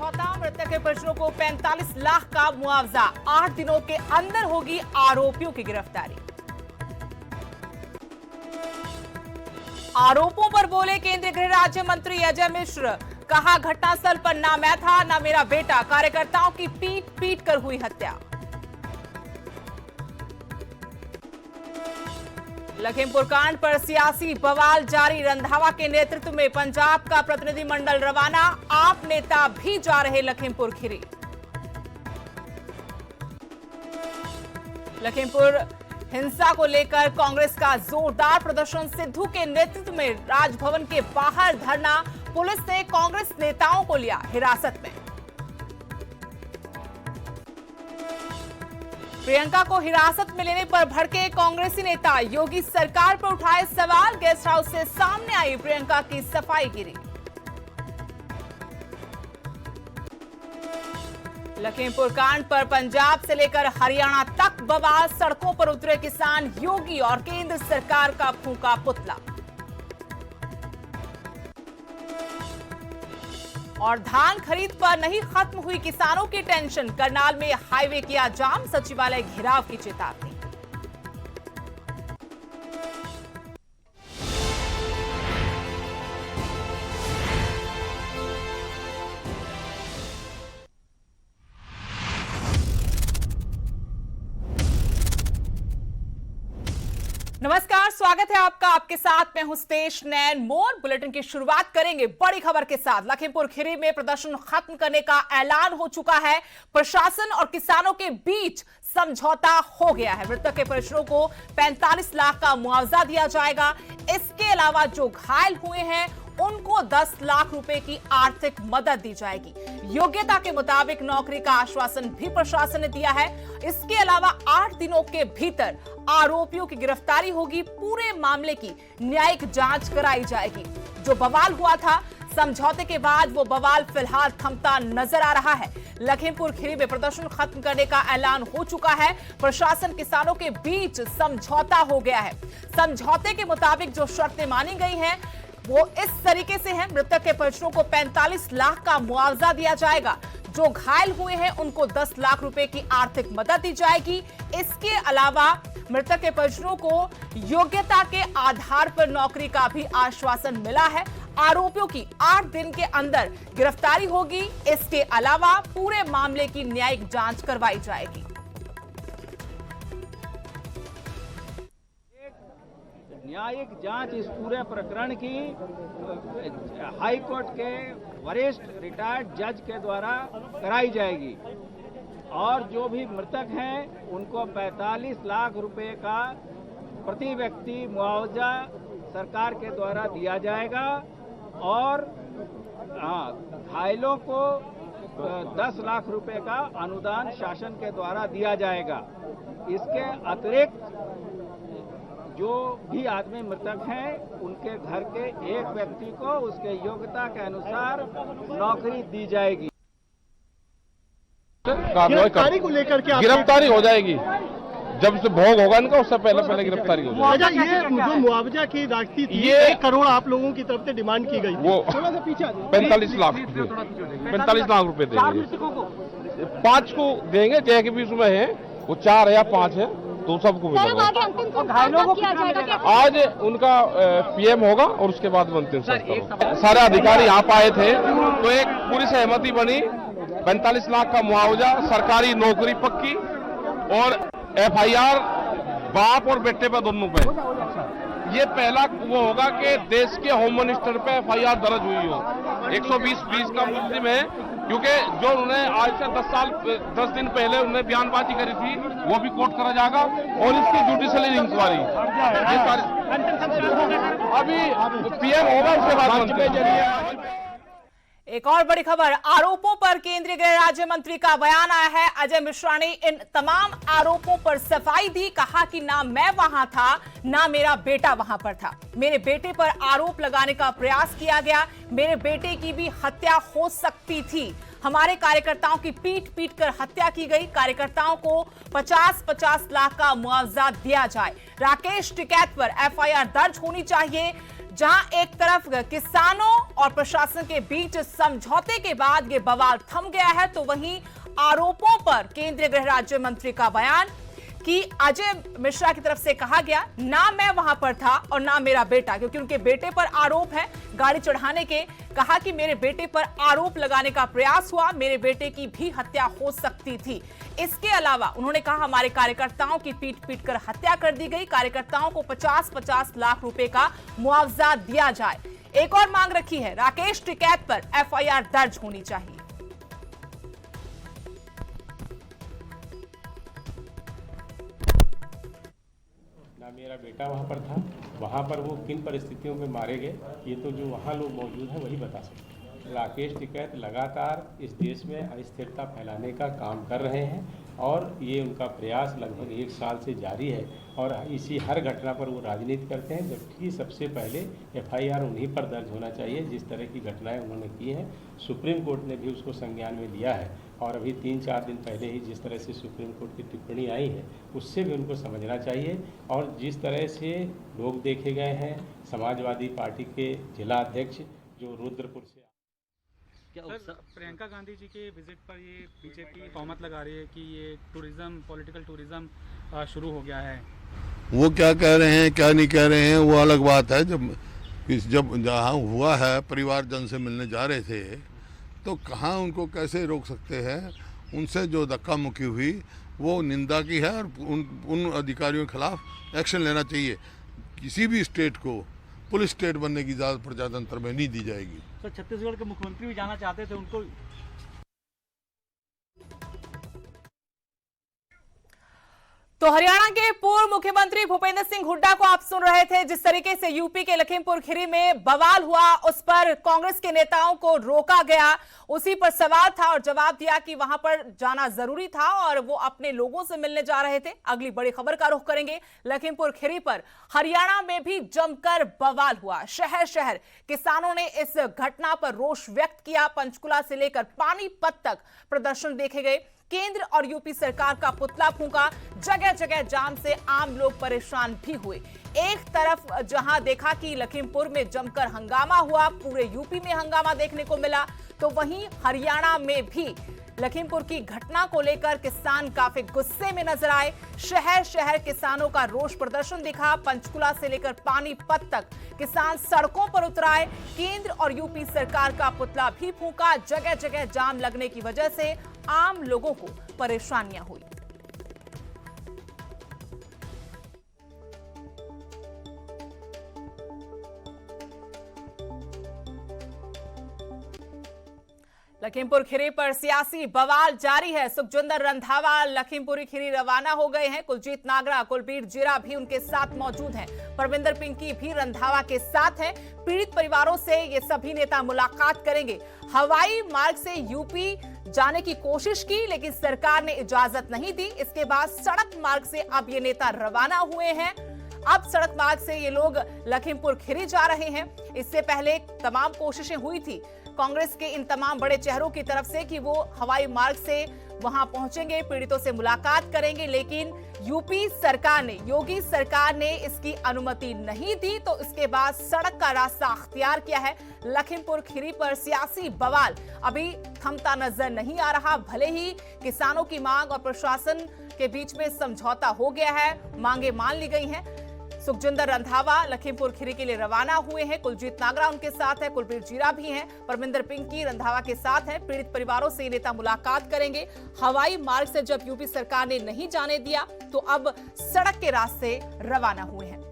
समझौता, मृतक के परिजनों को 45 लाख का मुआवजा। 8 दिनों के अंदर होगी आरोपियों की गिरफ्तारी। आरोपों पर बोले केंद्रीय गृह राज्य मंत्री अजय मिश्र, कहा घटनास्थल पर ना मैं था ना मेरा बेटा, कार्यकर्ताओं की पीट पीट कर हुई हत्या। लखीमपुर कांड पर सियासी बवाल जारी, रंधावा के नेतृत्व में पंजाब का प्रतिनिधिमंडल रवाना, आप नेता भी जा रहे लखीमपुर खीरी। लखीमपुर हिंसा को लेकर कांग्रेस का जोरदार प्रदर्शन, सिद्धू के नेतृत्व में राजभवन के बाहर धरना, पुलिस ने कांग्रेस नेताओं को लिया हिरासत में। प्रियंका को हिरासत में लेने पर भड़के कांग्रेसी नेता, योगी सरकार पर उठाए सवाल, गेस्ट हाउस से सामने आई प्रियंका की सफाईगिरी। लखीमपुर कांड पर पंजाब से लेकर हरियाणा तक बवाल, सड़कों पर उतरे किसान, योगी और केंद्र सरकार का फूंका पुतला। और धान खरीद पर नहीं खत्म हुई किसानों की टेंशन, करनाल में हाईवे किया जाम, सचिवालय घेराव की चेतावनी। नमस्कार, स्वागत है आपका। आपके साथ मैं हूं स्तेश नैन मोर। बुलेटिन की शुरुआत करेंगे बड़ी खबर के साथ। लखीमपुर खीरी में प्रदर्शन खत्म करने का ऐलान हो चुका है। प्रशासन और किसानों के बीच समझौता हो गया है। मृतक के परिजनों को 45 लाख का मुआवजा दिया जाएगा। इसके अलावा जो घायल हुए हैं उनको 10 लाख रुपए की आर्थिक मदद दी जाएगी। योग्यता के मुताबिक नौकरी का आश्वासन भी प्रशासन ने दिया है। इसके अलावा 8 दिनों के भीतर आरोपियों की गिरफ्तारी होगी। पूरे मामले की न्यायिक जांच कराई जाएगी। जो बवाल हुआ था समझौते के बाद, वो बवाल फिलहाल थमता नजर आ रहा है। लखीमपुर खीरी में प्रदर्शन खत्म करने का ऐलान हो चुका है। प्रशासन किसानों के बीच समझौता हो गया है। समझौते के मुताबिक जो शर्तें मानी गई हैं वो इस तरीके से है। मृतक के परिजनों को 45 लाख का मुआवजा दिया जाएगा। जो घायल हुए हैं उनको 10 लाख रुपए की आर्थिक मदद दी जाएगी। इसके अलावा मृतक के परिजनों को योग्यता के आधार पर नौकरी का भी आश्वासन मिला है। आरोपियों की 8 दिन के अंदर गिरफ्तारी होगी। इसके अलावा पूरे मामले की न्यायिक जांच करवाई जाएगी। न्यायिक जांच इस पूरे प्रकरण की हाई कोर्ट के वरिष्ठ रिटायर्ड जज के द्वारा कराई जाएगी और जो भी मृतक हैं उनको 45 लाख रुपए का प्रति व्यक्ति मुआवजा सरकार के द्वारा दिया जाएगा और घायलों को 10 लाख रुपए का अनुदान शासन के द्वारा दिया जाएगा। इसके अतिरिक्त जो भी आदमी मृतक हैं उनके घर के एक व्यक्ति को उसके योग्यता के अनुसार नौकरी दी जाएगी। गिरफ्तारी को लेकर के गिरफ्तारी हो जाएगी। जब से भोग होगा इनका उससे पहले गिरफ्तारी हो जाएगी। ये जो मुआवजा की राशि थी, ये 1 करोड़ आप लोगों की तरफ से डिमांड की गई, वो 45 लाख रुपए देंगे। 5 को देंगे, जय के बीच में है वो 4 या 5 है तो सबको मिलेगा। आज उनका पीएम होगा और उसके बाद अंतिम संस्कार। सारे अधिकारी यहाँ पे आए थे तो एक पूरी सहमति बनी। 45 लाख का मुआवजा, सरकारी नौकरी पक्की और एफआईआर बाप और बेटे पे दोनों पे। ये पहला वो होगा कि देश के होम मिनिस्टर पे एफआईआर दर्ज हुई हो। 120 का मुस्लिम है क्योंकि जो उन्होंने आज से 10 दिन पहले उन्होंने बयानबाजी करी थी वो भी कोर्ट करा जाएगा और इसकी जुडिशियल इंक्वायरी ये सारी अभी पीएम होगा उसके बाद। एक और बड़ी खबर, आरोपों पर केंद्रीय गृह राज्य मंत्री का बयान आया है। अजय मिश्रा ने इन तमाम आरोपों पर सफाई दी। कहा कि ना मैं वहां था ना मेरा बेटा वहां पर था। मेरे बेटे पर आरोप लगाने का प्रयास किया गया। मेरे बेटे की भी हत्या हो सकती थी। हमारे कार्यकर्ताओं की पीट पीट कर हत्या की गई। कार्यकर्ताओं को 50-50 लाख का मुआवजा दिया जाए। राकेश टिकैत पर एफआईआर दर्ज होनी चाहिए। जहां एक तरफ किसानों और प्रशासन के बीच समझौते के बाद ये बवाल थम गया है, तो वहीं आरोपों पर केंद्रीय गृह राज्य मंत्री का बयान कि अजय मिश्रा की तरफ से कहा गया ना मैं वहां पर था और ना मेरा बेटा, क्योंकि उनके बेटे पर आरोप है गाड़ी चढ़ाने के। कहा कि मेरे बेटे पर आरोप लगाने का प्रयास हुआ, मेरे बेटे की भी हत्या हो सकती थी। इसके अलावा उन्होंने कहा हमारे कार्यकर्ताओं की पीट पीट कर हत्या कर दी गई, कार्यकर्ताओं को 50-50 लाख रुपए का मुआवजा दिया जाए। एक और मांग रखी है, राकेश टिकैत पर एफआईआर दर्ज होनी चाहिए। मेरा बेटा वहाँ पर था, वहाँ पर वो किन परिस्थितियों में मारे गए ये तो जो वहाँ लोग मौजूद हैं वही बता सकते हैं। राकेश टिकैत लगातार इस देश में अस्थिरता फैलाने का काम कर रहे हैं और ये उनका प्रयास लगभग 1 साल से जारी है और इसी हर घटना पर वो राजनीति करते हैं, जबकि सबसे पहले एफआईआर उन्हीं पर दर्ज होना चाहिए जिस तरह की घटनाएं उन्होंने की हैं। सुप्रीम कोर्ट ने भी उसको संज्ञान में लिया है और अभी 3-4 दिन पहले ही जिस तरह से सुप्रीम कोर्ट की टिप्पणी आई है उससे भी उनको समझना चाहिए। और जिस तरह से लोग देखे गए हैं, समाजवादी पार्टी के जिला अध्यक्ष जो रुद्रपुर से सर, प्रियंका गांधी जी के विजिट पर ये बीजेपी तहमत लगा रही है कि ये टूरिज्म, पॉलिटिकल टूरिज्म शुरू हो गया है। वो क्या कह रहे हैं क्या नहीं कह रहे हैं वो अलग बात है। जब जहाँ हुआ है परिवारजन से मिलने जा रहे थे तो कहाँ उनको कैसे रोक सकते हैं। उनसे जो धक्का मुक्की हुई वो निंदा की है और उन अधिकारियों के खिलाफ एक्शन लेना चाहिए। किसी भी स्टेट को पुलिस स्टेट बनने की इजाज़त प्रजातंत्र में नहीं दी जाएगी। सर, छत्तीसगढ़ के मुख्यमंत्री भी जाना चाहते थे, उनको तो हरियाणा के पूर्व मुख्यमंत्री भूपेंद्र सिंह हुड्डा को आप सुन रहे थे। जिस तरीके से यूपी के लखीमपुर खीरी में बवाल हुआ, उस पर कांग्रेस के नेताओं को रोका गया, उसी पर सवाल था और जवाब दिया कि वहां पर जाना जरूरी था और वो अपने लोगों से मिलने जा रहे थे। अगली बड़ी खबर का रुख करेंगे। लखीमपुर खीरी पर हरियाणा में भी जमकर बवाल हुआ। शहर शहर किसानों ने इस घटना पर रोष व्यक्त किया। पंचकुला से लेकर पानीपत तक प्रदर्शन देखे गए। केंद्र और यूपी सरकार का पुतला फूंका। जगह जगह जाम से आम लोग परेशान भी हुए। एक तरफ जहां देखा कि लखीमपुर में जमकर हंगामा हुआ, पूरे यूपी में हंगामा देखने को मिला, तो वहीं हरियाणा में भी लखीमपुर की घटना को लेकर किसान काफी गुस्से में नजर आए। शहर शहर किसानों का रोष प्रदर्शन दिखा। पंचकुला से लेकर पानीपत तक किसान सड़कों पर उतर आए। केंद्र और यूपी सरकार का पुतला भी फूंका। जगह जगह जाम लगने की वजह से आम लोगों को परेशानियां हुई। लखीमपुर खीरी पर सियासी बवाल जारी है। सुखजिंदर रंधावा लखीमपुरी खीरी रवाना हो गए हैं। कुलजीत नागरा, कुलबीर जीरा भी उनके साथ मौजूद हैं। परविंदर पिंकी भी रंधावा के साथ हैं। पीड़ित परिवारों से ये सभी नेता मुलाकात करेंगे। हवाई मार्ग से यूपी जाने की कोशिश की, लेकिन सरकार ने इजाजत नहीं दी। इसके बाद सड़क मार्ग से अब ये नेता रवाना हुए हैं। अब सड़क मार्ग से ये लोग लखीमपुर खीरी जा रहे हैं। इससे पहले तमाम कोशिशें हुई थी कांग्रेस के इन तमाम बड़े चेहरों की तरफ से कि वो हवाई मार्ग से वहां पहुंचेंगे, पीड़ितों से मुलाकात करेंगे, लेकिन यूपी सरकार ने, योगी सरकार ने इसकी अनुमति नहीं दी। तो इसके बाद सड़क का रास्ता अख्तियार किया है। लखीमपुर खीरी पर सियासी बवाल अभी थमता नजर नहीं आ रहा। भले ही किसानों की मांग और प्रशासन के बीच में समझौता हो गया है, मांगे मान ली गई हैं। सुखजिंदर रंधावा लखीमपुर खीरी के लिए रवाना हुए हैं। कुलजीत नागरा उनके साथ है, कुलबीर जीरा भी हैं, परमिंदर पिंकी रंधावा के साथ हैं। पीड़ित परिवारों से नेता मुलाकात करेंगे। हवाई मार्ग से जब यूपी सरकार ने नहीं जाने दिया, तो अब सड़क के रास्ते रवाना हुए हैं।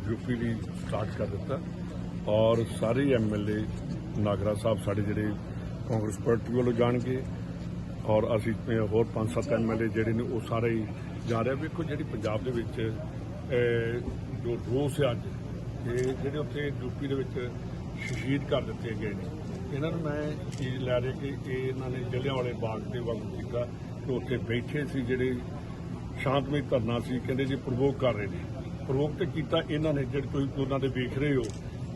यूपी भी स्टार्ट कर दिता और सारे एमएलए नागरा साहब साढ़े ਜਿਹੜੇ कांग्रेस पार्टी वालों जाएंगे और ਅਸੀਂ होर 5-7 एमएलए ਜਿਹੜੇ ਨੇ ਉਹ ਸਾਰੇ ਹੀ ਜਾ ਰਹੇ। ਵੇਖੋ ਜਿਹੜੀ ਪੰਜਾਬ ਦੇ ਵਿੱਚ ਜੋ ਰੋਸ ਹੈ ਅੱਜ ਇਹ ਜਿਹੜੇ ਉੱਥੇ यूपी ਦੇ ਵਿੱਚ ਸ਼ਹੀਦ ਕਰ ਦਿੱਤੇ ਗਏ ਨੇ, ਇਹਨਾਂ ਨੂੰ ਮੈਂ ਚੀਜ਼ ਲੈ ਰਿਹਾ ਕਿ ਇਹ ਇਹਨਾਂ ਨੇ ਜਲਿਆਂਵਾਲੇ ਬਾਗ ਦੇ ਵਾਂਗੂ ਕੀਤਾ ਕਿ ਉੱਥੇ ਬੈਠੇ ਸੀ ਜਿਹੜੇ ਸ਼ਾਂਤਮਈ ਧਰਨਾ ਸੀ, ਕਹਿੰਦੇ ਜੀ ਪ੍ਰਵੋਕ ਕਰ ਰਹੇ ਨੇ। ਪ੍ਰਵੋਕ ਤੇ ਕੀਤਾ ਇਹਨਾਂ ਨੇ। ਜਿਹੜੇ ਤੁਸੀਂ ਉਹਨਾਂ ਦੇ ਵੇਖ ਰਹੇ ਹੋ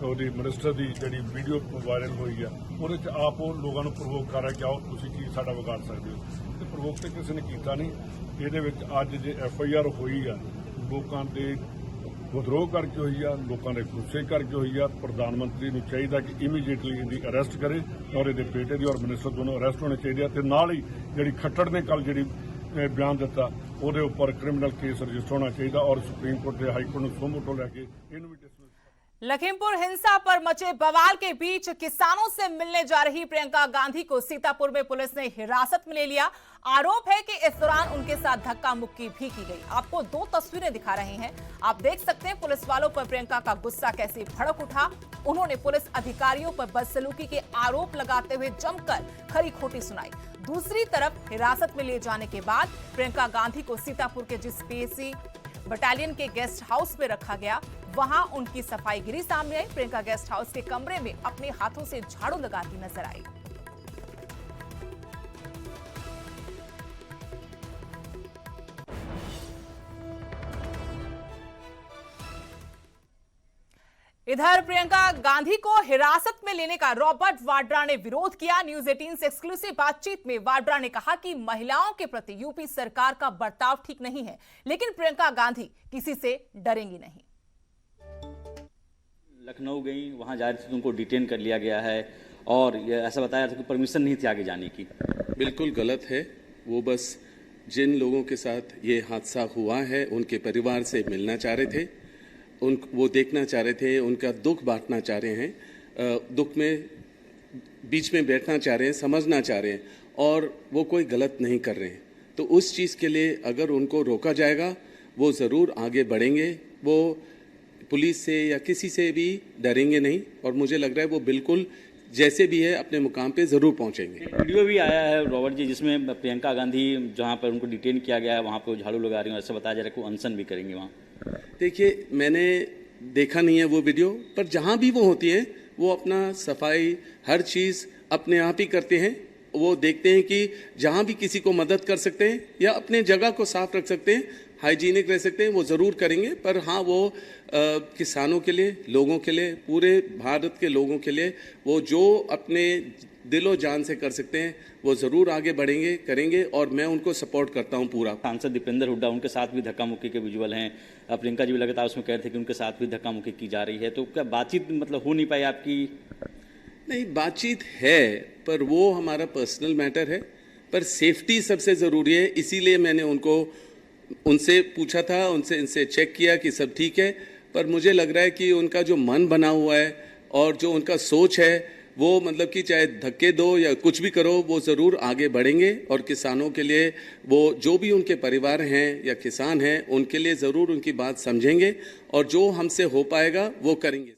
ਉਹਦੀ ਮਿਨਿਸਟਰ ਦੀ ਜਿਹੜੀ ਵੀਡੀਓ ਵਾਇਰਲ ਹੋਈ ਆ ਉਹਦੇ 'ਚ ਆਪ ਉਹ ਲੋਕਾਂ ਨੂੰ ਪ੍ਰਵੋਕ ਕਰ ਰਿਹਾ ਕਿ ਆਓ ਤੁਸੀਂ ਕੀ ਸਾਡਾ ਵਿਗਾੜ ਸਕਦੇ ਹੋ ਤੇ ਪ੍ਰਵੋਕ ਤੇ ਕਿਸੇ ਨੇ ਕੀਤਾ ਨਹੀਂ। ਇਹਦੇ ਵਿੱਚ ਅੱਜ ਜੇ FIR ਹੋਈ ਆ ਲੋਕਾਂ ਦੇ ਵਿਦਰੋਹ ਕਰਕੇ ਹੋਈ ਆ, ਲੋਕਾਂ ਦੇ ਗੁੱਸੇ ਕਰਕੇ ਹੋਈ ਆ। ਪ੍ਰਧਾਨ ਮੰਤਰੀ ਨੂੰ ਚਾਹੀਦਾ ਕਿ ਇਮੀਡੀਏਟਲੀ ਇਹਦੀ ਅਰੈਸਟ ਕਰੇ ਔਰ ਇਹਦੇ ਬੇਟੇ ਦੀ ਔਰ ਮਿਨਿਸਟਰ ਦੋਨੋਂ ਅਰੈਸਟ ਹੋਣੇ ਚਾਹੀਦੇ ਆ ਤੇ ਨਾਲ ਹੀ ਜਿਹੜੀ ਖੱਟੜ ਨੇ ਕੱਲ ਜਿਹੜੀ ਬਿਆਨ ਦਿੱਤਾ ਉਹਦੇ ਉੱਪਰ ਕ੍ਰਿਮੀਨਲ ਕੇਸ ਰਜਿਸਟਰ ਹੋਣਾ ਚਾਹੀਦਾ ਔਰ ਸੁप्रीम कोर्ट ਦੇ हाई कोर्ट ਨੂੰ ਸੋਮੋਟੋ ਲੈ ਕੇ ਇਹਨੂੰ ਵੀ लखीमपुर हिंसा पर मचे बवाल के बीच किसानों से मिलने जा रही प्रियंका गांधी को सीतापुर में पुलिस ने हिरासत में ले लिया। आरोप है कि इस दौरान उनके साथ धक्का मुक्की भी की गई। आपको 2 तस्वीरें दिखा रहे हैं, आप देख सकते हैं पुलिस वालों पर प्रियंका का गुस्सा कैसे भड़क उठा। उन्होंने पुलिस अधिकारियों पर बदसलूकी के आरोप लगाते हुए जमकर खरी खोटी सुनाई। दूसरी तरफ हिरासत में ले जाने के बाद प्रियंका गांधी को सीतापुर के जिस पीएसी बटालियन के गेस्ट हाउस में रखा गया वहां उनकी सफाईगिरी सामने आई। प्रियंका गेस्ट हाउस के कमरे में अपने हाथों से झाड़ू लगाती नजर आई। इधर प्रियंका गांधी को हिरासत में लेने का रॉबर्ट वाड्रा ने विरोध किया। न्यूज 18 से एक्सक्लूसिव बातचीत में वाड्रा ने कहा कि महिलाओं के प्रति यूपी सरकार का बर्ताव ठीक नहीं है, लेकिन प्रियंका गांधी किसी से डरेंगी नहीं। लखनऊ गई, वहां जा रही थी, उनको डिटेन कर लिया गया है और ये ऐसा बताया था कि परमिशन नहीं थी आगे जाने की। बिल्कुल गलत है। वो बस जिन लोगों के साथ ये हादसा हुआ है उनके परिवार से मिलना चाह रहे थे, वो देखना चाह रहे थे, उनका दुख बांटना चाह रहे हैं, दुख में बीच में बैठना चाह रहे हैं, समझना चाह रहे हैं और वो कोई गलत नहीं कर रहे हैं। तो उस चीज़ के लिए अगर उनको रोका जाएगा वो ज़रूर आगे बढ़ेंगे। वो पुलिस से या किसी से भी डरेंगे नहीं और मुझे लग रहा है वो बिल्कुल जैसे भी है अपने मुकाम पे ज़रूर पहुंचेंगे। वीडियो भी आया है रॉबर्ट जी जिसमें प्रियंका गांधी जहां पर उनको डिटेन किया गया है वहां पर झाड़ू लगा रही हैं, ऐसा बताया जा रहा है कि अनशन भी करेंगे वहाँ। देखिए मैंने देखा नहीं है वो वीडियो, पर जहाँ भी वो होती हैं वो अपना सफाई हर चीज़ अपने आप ही करते हैं। वो देखते हैं कि जहाँ भी किसी को मदद कर सकते हैं या अपने जगह को साफ रख सकते हैं, हाइजीनिक रह सकते हैं, वो ज़रूर करेंगे। पर हाँ वो किसानों के लिए, लोगों के लिए, पूरे भारत के लोगों के लिए वो जो अपने दिलो जान से कर सकते हैं वो ज़रूर आगे बढ़ेंगे, करेंगे और मैं उनको सपोर्ट करता हूं पूरा। सांसद दीपेंद्र हुड्डा उनके साथ भी धक्का मुक्की के विजुअल हैं। प्रियंका जी भी लगातार उसमें कह रहे थे कि उनके साथ भी धक्का मुक्की की जा रही है, तो क्या बातचीत मतलब हो नहीं पाई आपकी? नहीं, बातचीत है पर वो हमारा पर्सनल मैटर है, पर सेफ्टी सबसे ज़रूरी है। इसीलिए मैंने उनसे पूछा था, इनसे चेक किया कि सब ठीक है। पर मुझे लग रहा है कि उनका जो मन बना हुआ है और जो उनका सोच है वो मतलब कि चाहे धक्के दो या कुछ भी करो वो ज़रूर आगे बढ़ेंगे और किसानों के लिए वो जो भी उनके परिवार हैं या किसान हैं उनके लिए ज़रूर उनकी बात समझेंगे और जो हमसे हो पाएगा वो करेंगे।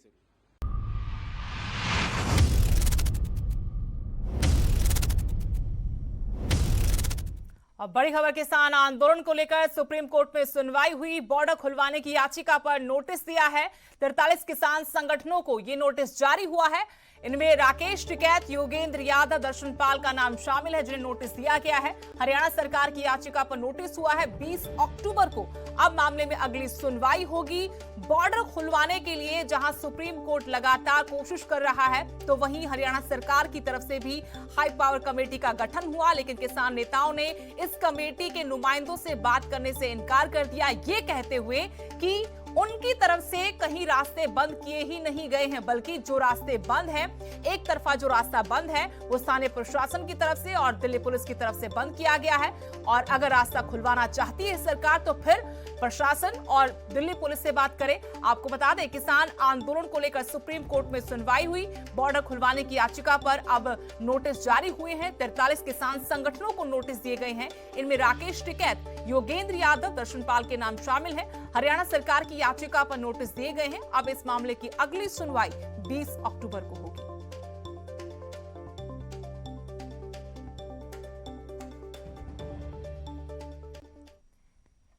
अब बड़ी खबर, किसान आंदोलन को लेकर सुप्रीम कोर्ट में सुनवाई हुई। बॉर्डर खुलवाने की याचिका पर नोटिस दिया है। 43 किसान संगठनों को ये नोटिस जारी हुआ है। इनमें राकेश टिकैत, योगेंद्र यादव, दर्शनपाल का नाम शामिल है जिन्हें नोटिस दिया गया है। हरियाणा सरकार की याचिका पर नोटिस हुआ है 20 अक्टूबर को। अब मामले में अगली सुनवाई होगी। बॉर्डर खुलवाने के लिए जहां सुप्रीम कोर्ट लगातार कोशिश कर रहा है, तो वहीं हरियाणा सरकार की तरफ से भी हाई पावर कमेटी का गठन हुआ, लेकिन किसान नेताओं ने इस कमेटी के नुमाइंदों से बात करने से इनकार कर दिया, ये कहते हुए कि उनकी तरफ से कहीं रास्ते बंद किए ही नहीं गए हैं, बल्कि जो रास्ते बंद हैं, एक तरफा जो रास्ता बंद है वो स्थानीय प्रशासन की तरफ से और दिल्ली पुलिस की तरफ से बंद किया गया है। और अगर रास्ता खुलवाना चाहती है सरकार तो फिर प्रशासन और दिल्ली पुलिस से बात करें। आपको बता दें, किसान आंदोलन को लेकर सुप्रीम कोर्ट में सुनवाई हुई। बॉर्डर खुलवाने की याचिका पर अब नोटिस जारी हुए हैं। 43 किसान संगठनों को नोटिस दिए गए हैं। इनमें राकेश टिकैत, योगेंद्र यादव, दर्शनपाल के नाम शामिल है। हरियाणा सरकार की याचिका पर नोटिस दिए गए हैं। अब इस मामले की अगली सुनवाई 20 अक्टूबर को होगी।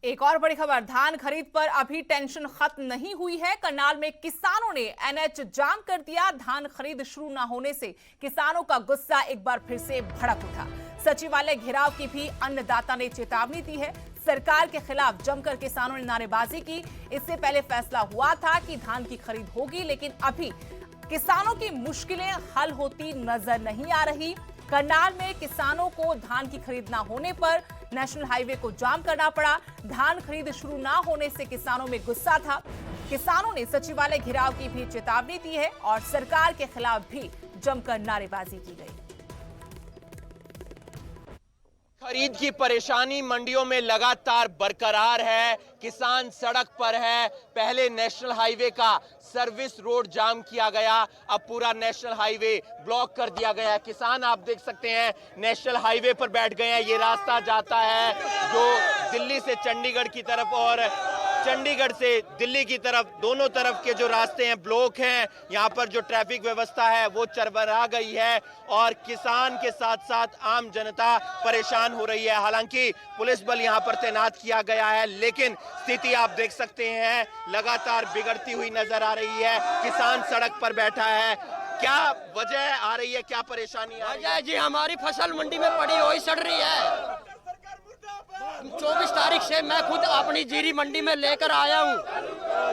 एक और बड़ी खबर, धान खरीद पर अभी टेंशन खत्म नहीं हुई है। करनाल में किसानों ने एनएच जाम कर दिया। धान खरीद शुरू न होने से किसानों का गुस्सा एक बार फिर से भड़क उठा। सचिवालय घेराव की भी अन्नदाता ने चेतावनी दी है। सरकार के खिलाफ जमकर किसानों ने नारेबाजी की। इससे पहले फैसला हुआ था कि धान की खरीद होगी, लेकिन अभी किसानों की मुश्किलें हल होती नजर नहीं आ रही। करनाल में किसानों को धान की खरीद न होने पर नेशनल हाईवे को जाम करना पड़ा। धान खरीद शुरू न होने से किसानों में गुस्सा था। किसानों ने सचिवालय घेराव की भी चेतावनी दी है और सरकार के खिलाफ भी जमकर नारेबाजी की गई। खरीद की परेशानी मंडियों में लगातार बरकरार है। किसान सड़क पर है। पहले नेशनल हाईवे का सर्विस रोड जाम किया गया, अब पूरा नेशनल हाईवे ब्लॉक कर दिया गया है। किसान आप देख सकते हैं नेशनल हाईवे पर बैठ गए हैं। ये रास्ता जाता है जो दिल्ली से चंडीगढ़ की तरफ और चंडीगढ़ से दिल्ली की तरफ, दोनों तरफ के जो रास्ते हैं ब्लॉक हैं। यहाँ पर जो ट्रैफिक व्यवस्था है वो चरमरा गई है और किसान के साथ साथ आम जनता परेशान हो रही है। हालांकि पुलिस बल यहाँ पर तैनात किया गया है, लेकिन स्थिति आप देख सकते हैं लगातार बिगड़ती हुई नजर आ रही है। किसान सड़क पर बैठा है। क्या वजह आ रही है, क्या परेशानी आ रही है? जी हमारी फसल मंडी में पड़ी हुई सड़ रही है। 24 तारीख से मैं खुद अपनी जीरी मंडी में लेकर आया हूँ।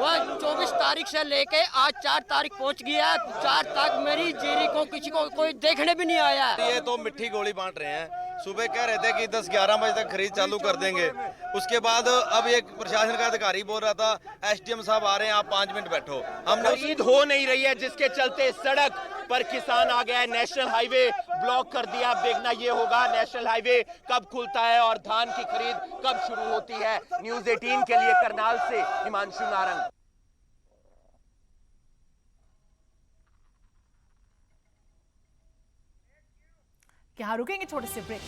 वह 24 तारीख से लेके आज 4 तारीख पहुँच गया। 4 तक मेरी जीरी को किसी को कोई देखने भी नहीं आया। ये तो मिट्टी गोली बांट रहे हैं। सुबह कह रहे थे कि 10-11 बजे तक खरीद चालू कर देंगे। उसके बाद अब एक प्रशासन का अधिकारी बोल रहा था एसडीएम साहब आ रहे हैं, आप 5 मिनट बैठो। हमने खरीद हो नहीं रही है, जिसके चलते सड़क पर किसान आ गया है। नेशनल हाईवे ब्लॉक कर दिया। अब देखना ये होगा नेशनल हाईवे कब खुलता है और धान की खरीद कब शुरू होती है। न्यूज़ 18 के लिए करनाल से हिमांशु नारंग। यहाँ रुकेंगे छोटे से ब्रेक।